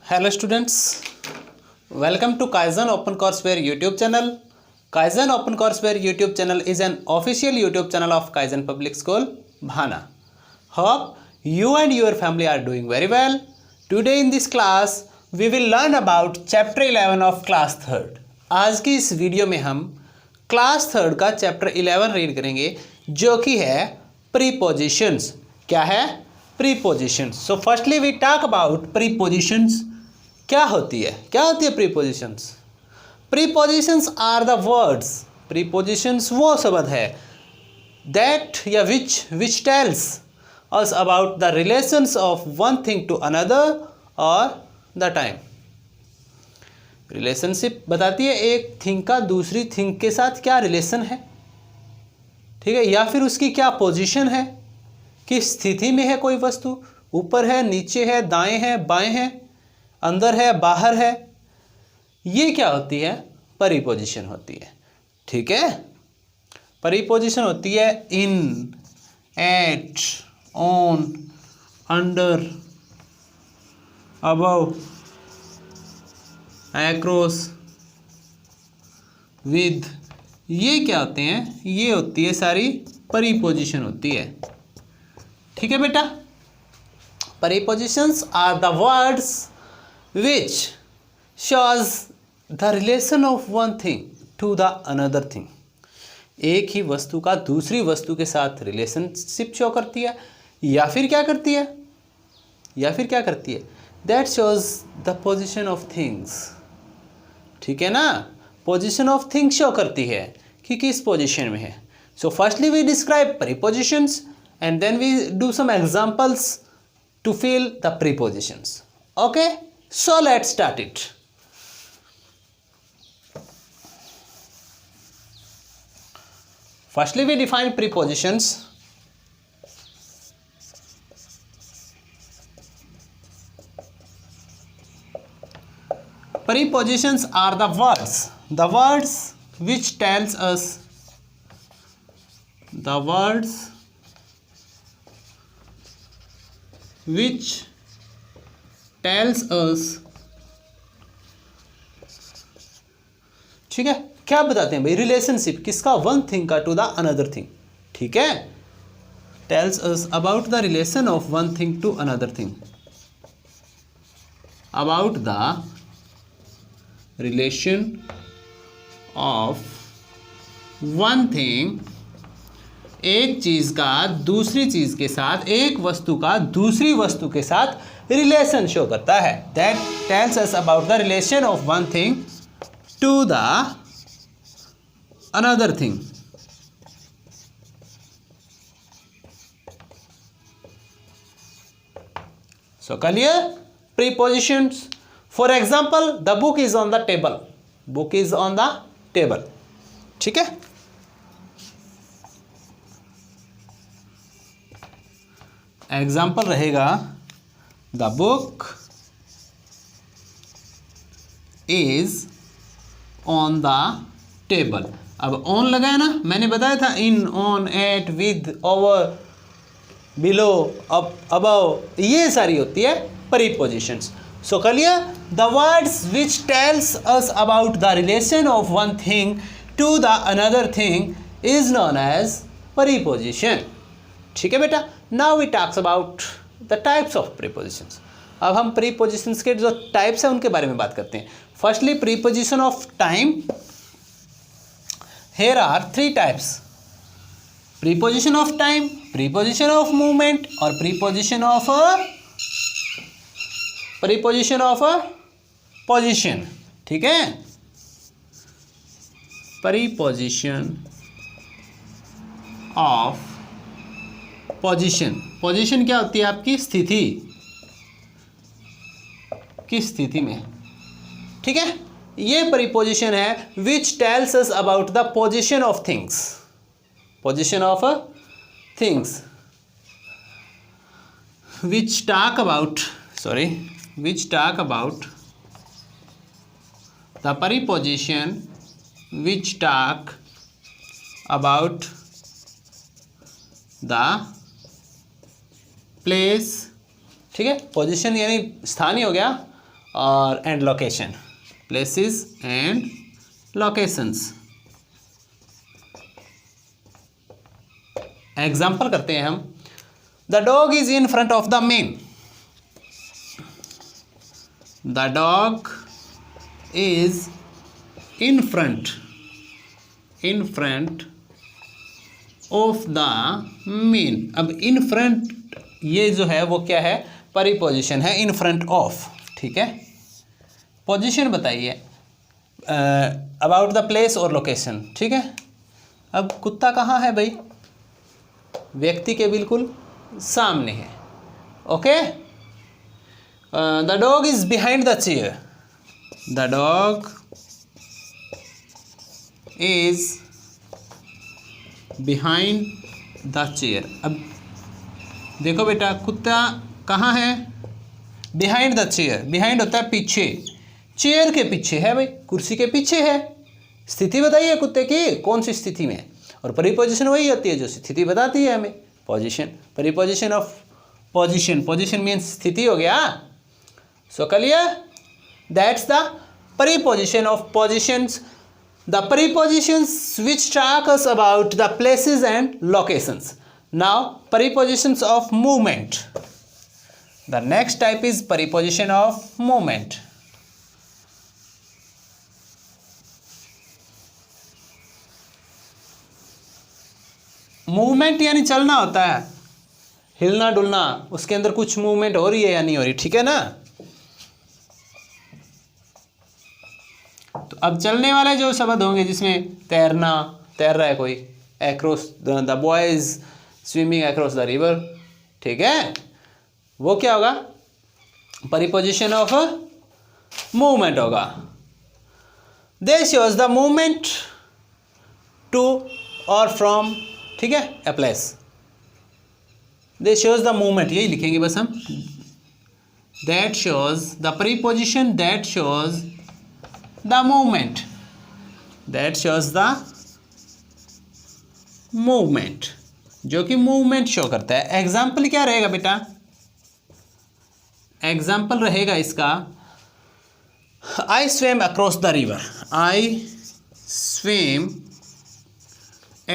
Hello students, welcome to Kaizen OpenCourseware YouTube channel. Kaizen OpenCourseware YouTube channel is an official YouTube channel of Kaizen Public School, Bhana. Hope you and your family are doing very well. Today in this class, we will learn about Chapter 11 of Class 3rd. आज की इस video में हम class 3rd का chapter 11 read करेंगे जो कि है प्रीपोजिशंस. क्या है? Prepositions. So firstly we talk about prepositions. क्या होती है prepositions? Prepositions are the words. Prepositions वो शब्द है दैट या which tells us about the relations of one thing to another और द टाइम. रिलेशनशिप बताती है एक थिंग का दूसरी थिंग के साथ क्या रिलेशन है, ठीक है, या फिर उसकी क्या पोजीशन है, किस स्थिति में है कोई वस्तु, ऊपर है, नीचे है, दाएं है, बाएं है, अंदर है, बाहर है. ये क्या होती है? प्रीपोजिशन होती है. ठीक है, प्रीपोजिशन होती है in, at, on, under, above, across, with. ये क्या होते हैं? ये होती है सारी प्रीपोजिशन होती है. ठीक है बेटा, prepositions are the words which shows the relation of one thing to the another thing. एक ही वस्तु का दूसरी वस्तु के साथ रिलेशनशिप शो करती है या फिर क्या करती है that shows the position of things. ठीक है ना, पोजिशन ऑफ थिंग्स शो करती है कि किस पोजिशन में है. So firstly we describe prepositions and then we do some examples to fill the prepositions. Okay, so let's start it. Firstly we define prepositions. Prepositions are the words which tells us ठीक है, क्या बताते हैं भाई? Relationship किसका? One thing का to the another thing. ठीक है, tells us about the relation of one thing to another thing. About the relation of one thing, एक चीज का दूसरी चीज के साथ, एक वस्तु का दूसरी वस्तु के साथ रिलेशन शो करता है. That tells us about the relation of one thing to the another thing. So clear? Prepositions. For example, the book is on the table. Book is on the table. ठीक है, example रहेगा the book is on the table. अब on लगाया ना, मैंने बताया था in, on, at, with, over, below, up, above, ये सारी होती है prepositions. So clear? The words which tells us about the relation of one thing to the another thing is known as preposition. ठीक है बेटा, now we talks about the types of prepositions. अब हम prepositions के जो types हैं उनके बारे में बात करते हैं. Firstly preposition of time. Here are three types: preposition of time, preposition of movement और preposition of position. ठीक है, preposition of position. Position क्या होती है? आपकी स्थिति, किस स्थिति में. ठीक है, ये प्रीपोजिशन है विच tells us about the position of things. Position of things which talk about the preposition which talk about the place. ठीक है, पोजिशन यानी स्थान ही हो गया, और and location, places and locations. Example करते हैं हम। The dog is in front of the man. The dog is in front of the main. अब इन फ्रंट ये जो है वो क्या है, परिपोजिशन है, इन फ्रंट ऑफ, ठीक है। पोजीशन बताइए अबाउट द प्लेस और लोकेशन, ठीक है। अब कुत्ता कहाँ है भाई, व्यक्ति के बिल्कुल सामने है, okay. The dog is behind the chair. The dog is behind the chair. अब देखो बेटा, कुत्ता कहाँ है, बिहाइंड द चेयर। बिहाइंड होता है पीछे, चेयर के पीछे है भाई, कुर्सी के पीछे है। स्थिति बताइए कुत्ते की, कौन सी स्थिति में। और परिपोजिशन वही होती है जो स्थिति बताती है हमें, position. Preposition of position, position means स्थिति हो गया। So clear, that's the preposition of positions. The prepositions which talk us about the places and locations. Now, prepositions of movement. The next type is preposition of movement. Movement यानी चलना होता है, हिलना डुलना, उसके अंदर कुछ मूवमेंट हो रही है या नहीं हो रही, ठीक है ना। तो अब चलने वाले जो शब्द होंगे जिसमें तैरना, तैर रहा है कोई, across the boy is swimming across the river, ठीक है, वो क्या होगा, परिपोजिशन ऑफ मूवमेंट होगा। They shows the movement to और फ्रॉम, ठीक है, a place. They shows the movement, यही लिखेंगे बस हम। That shows the preposition that shows the movement, that shows the movement, जो कि मूवमेंट शो करता है। एग्जाम्पल क्या रहेगा बेटा, एग्जाम्पल रहेगा इसका, I swim across the river. I swim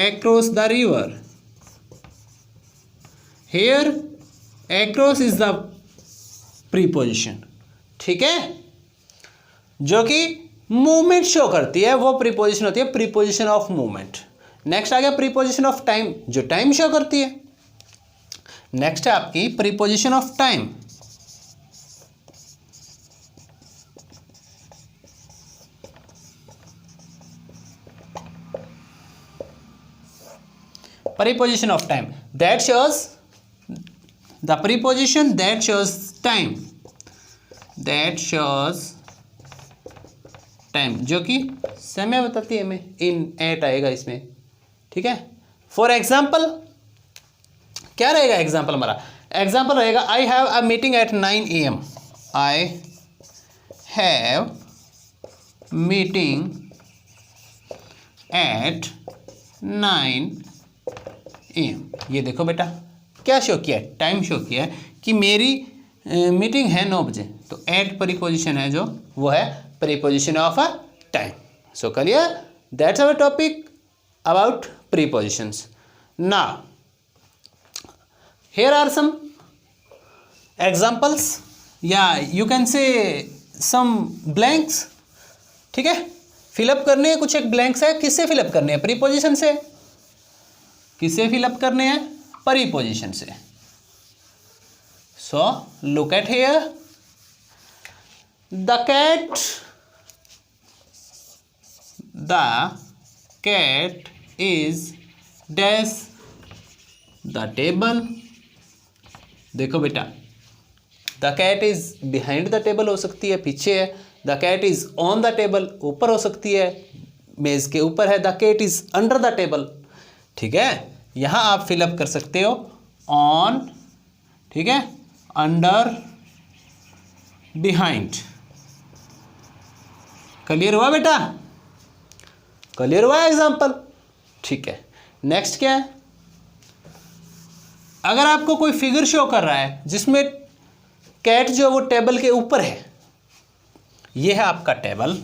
across the river. Here across is the preposition, ठीक है, जो कि मूवमेंट शो करती है, वो प्रीपोजिशन होती है, प्रीपोजिशन ऑफ मूवमेंट। नेक्स्ट आ गया प्रीपोजिशन ऑफ टाइम, जो टाइम शो करती है। नेक्स्ट है आपकी preposition of time. Preposition of time that shows the preposition that shows time, that shows time, जो कि समय बताती है हमें, इन एट आएगा इसमें, ठीक है। फॉर एग्जाम्पल क्या रहेगा एग्जाम्पल हमारा, एग्जाम्पल रहेगा I have a meeting at 9 AM। I have meeting at 9 AM। ये देखो बेटा क्या शो किया है, टाइम शो किया है कि मेरी मीटिंग है 9 बजे। तो एट प्रीपोजिशन है जो वो है preposition of a time. So clear, that's our topic about prepositions. Now here are some examples, yeah, you can say some blanks, ठीक है, फिलअप करने हैं, कुछ एक ब्लैंक्स है, किससे फिलअप करने हैं, प्रीपोजिशन से। किससे फिलअप करने हैं, प्रीपोजिशन से। So look at here, the cat is dash the table। देखो बेटा, the cat is behind the table हो सकती है, पीछे है। The cat is on the table, ऊपर हो सकती है, मेज के ऊपर है। The cat is under the table, ठीक है। यहां आप फिलअप कर सकते हो ऑन, ठीक है, अंडर, बिहाइंड। क्लियर हुआ बेटा, क्लियर हुआ एग्जाम्पल, ठीक है। नेक्स्ट क्या है, अगर आपको कोई फिगर शो कर रहा है जिसमें कैट जो वो टेबल के ऊपर है, ये है आपका टेबल,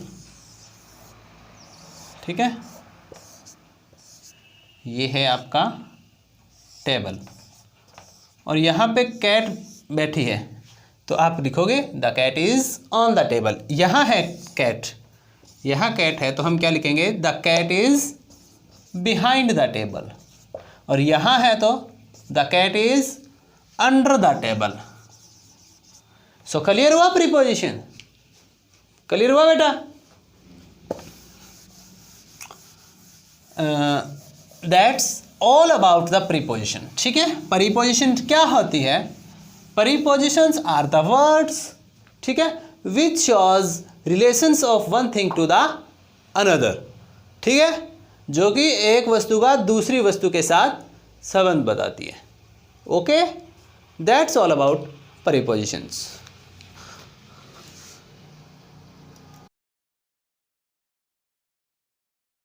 ठीक है, ये है आपका टेबल, और यहाँ पे कैट बैठी है, तो आप लिखोगे the cat is on the table. यहाँ है कैट, यहाँ कैट है तो हम क्या लिखेंगे, the cat is behind the table, और यहाँ है तो the cat is under the table. So clear हुआ प्रीपोजिशन, क्लियर हुआ बेटा? That's all about the preposition, ठीक है। प्रीपोजिशन क्या होती है? प्रीपोजिशंस आर द वर्ड्स, ठीक है, which shows relations of one thing to the another, ठीक है, जो कि एक वस्तु का दूसरी वस्तु के साथ संबंध बताती है। Okay, that's all about prepositions.